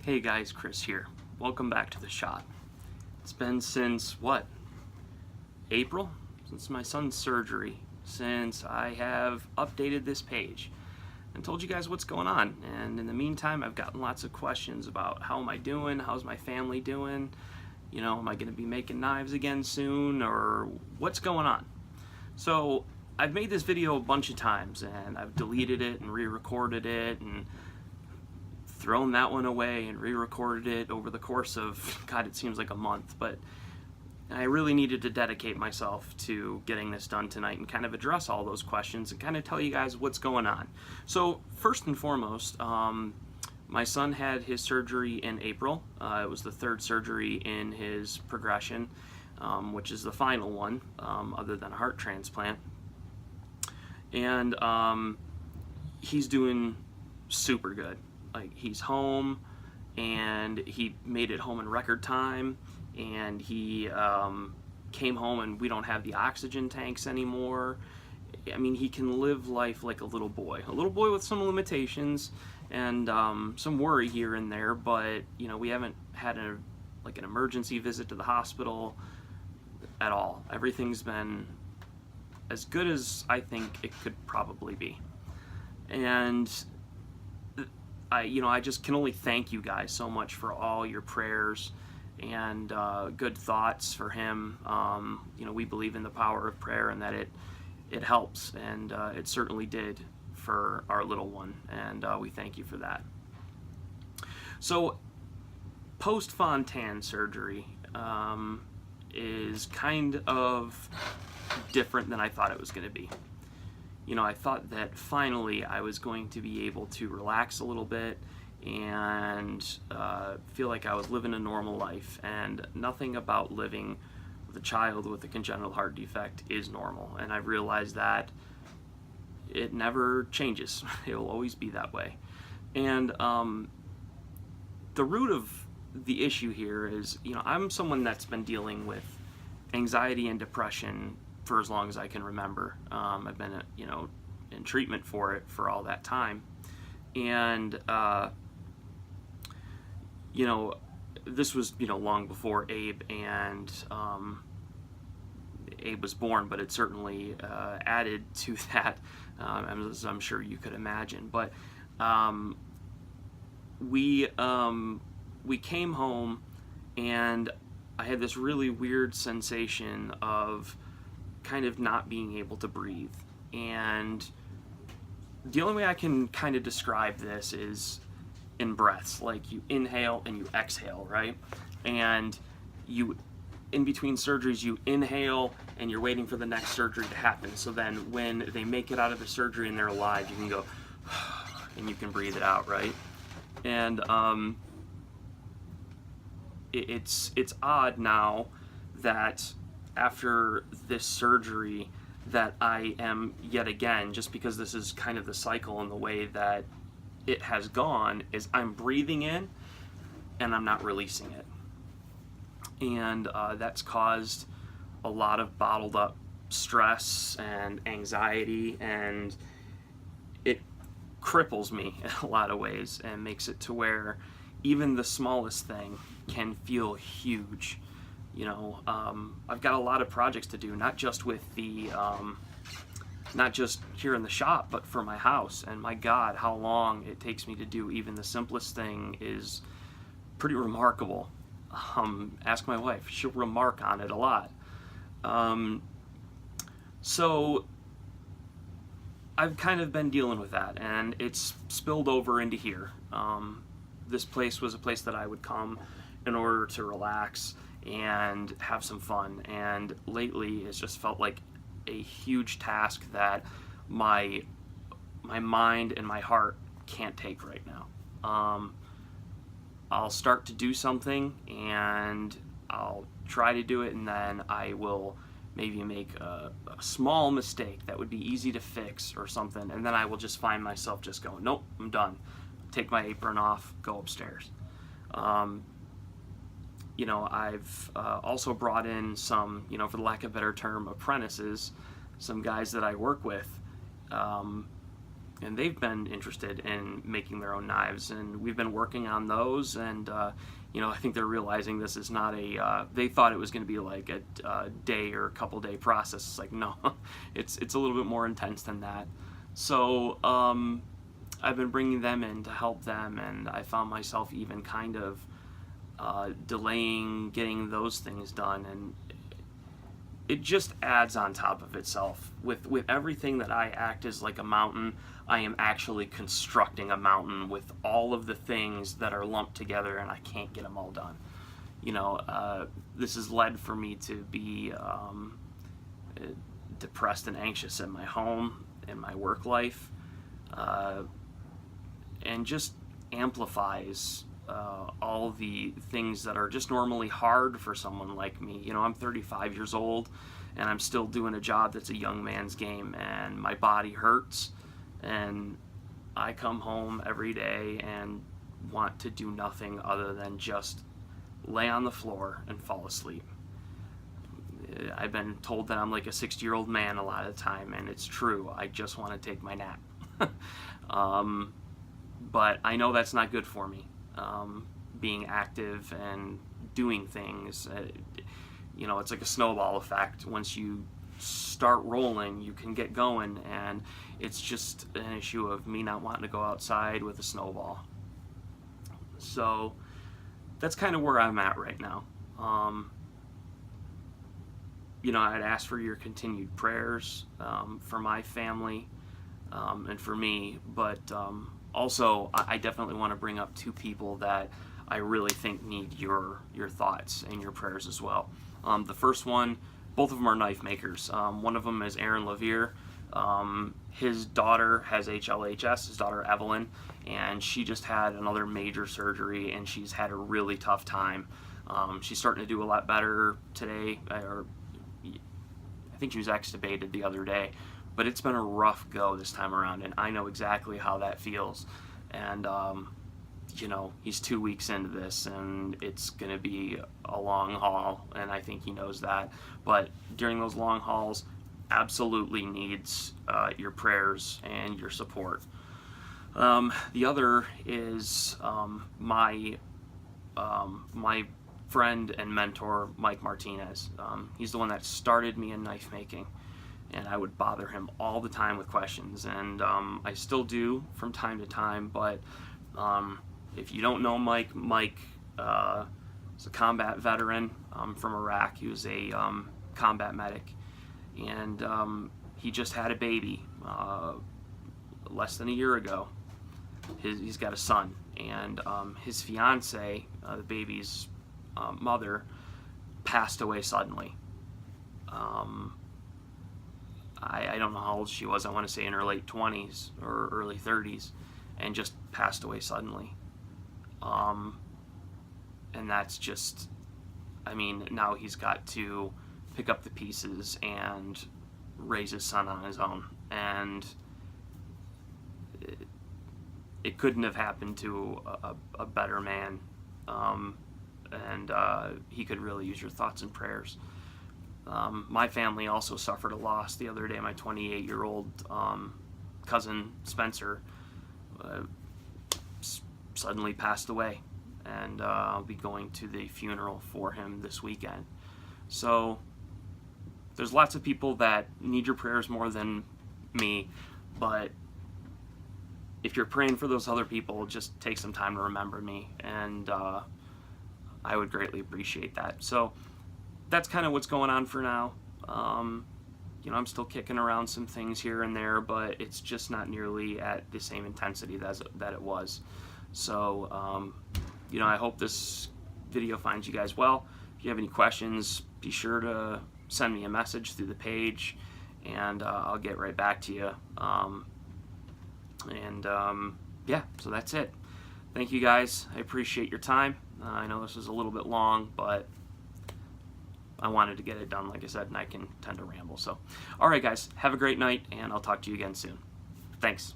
Hey guys, Chris here. Welcome back to The Shot. It's been since, April? Since my son's surgery, since I have updated this page and told you guys what's going on. And in the meantime, I've gotten lots of questions about how am I doing, how's my family doing, am I going to be making knives again soon, or what's going on? So I've made this video a bunch of times, and I've deleted it and re-recorded it and thrown that one away and re-recorded it over the course of, God, it seems like a month, but I really needed to dedicate myself to getting this done tonight and kind of address all those questions and kind of tell you guys what's going on. So first and foremost, my son had his surgery in April. It was the third surgery in his progression, which is the final one, other than a heart transplant. And he's doing super good. Like, he's home, and he made it home in record time, and he came home, and we don't have the oxygen tanks anymore. I mean, he can live life like a little boy with some limitations and some worry here and there, but we haven't had an emergency visit to the hospital at all. Everything's been as good as I think it could probably be. And I just can only thank you guys so much for all your prayers and good thoughts for him. We believe in the power of prayer and that it helps, and it certainly did for our little one, and we thank you for that. So, post-Fontan surgery is kind of different than I thought it was going to be. I thought that finally I was going to be able to relax a little bit and feel like I was living a normal life, and nothing about living with a child with a congenital heart defect is normal, and I've realized that it never changes. It will always be that way. And the root of the issue here is, I'm someone that's been dealing with anxiety and depression for as long as I can remember. I've been, in treatment for it for all that time. And, this was, long before Abe and Abe was born, but it certainly added to that, as I'm sure you could imagine. But we came home, and I had this really weird sensation of kind of not being able to breathe. And the only way I can kind of describe this is in breaths. Like, you inhale and you exhale, right? And in between surgeries, you inhale and you're waiting for the next surgery to happen. So then when they make it out of the surgery and they're alive, you can go and you can breathe it out, right? And it's odd now that after this surgery that I am yet again, just because this is kind of the cycle and the way that it has gone, is I'm breathing in and I'm not releasing it. And that's caused a lot of bottled up stress and anxiety, and it cripples me in a lot of ways and makes it to where even the smallest thing can feel huge. I've got a lot of projects to do, not just with the, not just here in the shop, but for my house. And my God, how long it takes me to do even the simplest thing is pretty remarkable. Ask my wife; she'll remark on it a lot. So I've kind of been dealing with that, and it's spilled over into here. This place was a place that I would come in order to relax and have some fun, and lately it's just felt like a huge task that my mind and my heart can't take right now. I'll start to do something and I'll try to do it, and then I will maybe make a small mistake that would be easy to fix or something, and then I will just find myself just going, nope, I'm done. Take my apron off, go upstairs. I've also brought in some, for the lack of a better term, apprentices, some guys that I work with, and they've been interested in making their own knives, and we've been working on those. And I think they're realizing this is not a. They thought it was going to be like a day or a couple day process. It's like, no, it's a little bit more intense than that. So I've been bringing them in to help them, and I found myself even kind of delaying getting those things done, and it just adds on top of itself. With everything that I act as like a mountain, I am actually constructing a mountain with all of the things that are lumped together, and I can't get them all done. This has led for me to be depressed and anxious in my home, in my work life, and just amplifies all the things that are just normally hard for someone like me. I'm 35 years old, and I'm still doing a job that's a young man's game, and my body hurts, and I come home every day and want to do nothing other than just lay on the floor and fall asleep. I've been told that I'm like a 60-year-old man a lot of the time, and it's true. I just want to take my nap. But I know that's not good for me. Being active and doing things, it's like a snowball effect. Once you start rolling, you can get going, and it's just an issue of me not wanting to go outside with a snowball. So that's kind of where I'm at right now. I'd ask for your continued prayers for my family and for me, but also I definitely want to bring up two people that I really think need your thoughts and your prayers as well. The first one, both of them are knife makers. One of them is Aaron Levere. His daughter has HLHS, his daughter Evelyn, and she just had another major surgery, and she's had a really tough time. She's starting to do a lot better today, or I think she was extubated the other day, but it's been a rough go this time around, and I know exactly how that feels. And he's 2 weeks into this, and it's going to be a long haul, and I think he knows that. But during those long hauls, absolutely needs your prayers and your support. The other is my friend and mentor, Mike Martinez. He's the one that started me in knife making, and I would bother him all the time with questions, and I still do from time to time. But if you don't know Mike is a combat veteran from Iraq. He was a combat medic, and he just had a baby less than a year ago. He's got a son, and his fiance, the baby's mother, passed away suddenly. I don't know how old she was. I want to say in her late 20s or early 30s, and just passed away suddenly. And that's just, now he's got to pick up the pieces and raise his son on his own. And it couldn't have happened to a better man. And he could really use your thoughts and prayers. My family also suffered a loss the other day. My 28-year-old cousin Spencer suddenly passed away, and I'll be going to the funeral for him this weekend. So there's lots of people that need your prayers more than me, but if you're praying for those other people, just take some time to remember me, and I would greatly appreciate that. So that's kind of what's going on for now. I'm still kicking around some things here and there, but it's just not nearly at the same intensity that it was. So, I hope this video finds you guys well. If you have any questions, be sure to send me a message through the page, and I'll get right back to you. So that's it. Thank you guys. I appreciate your time. I know this was a little bit long, but I wanted to get it done, like I said, and I can tend to ramble. So, all right, guys, have a great night, and I'll talk to you again soon. Thanks.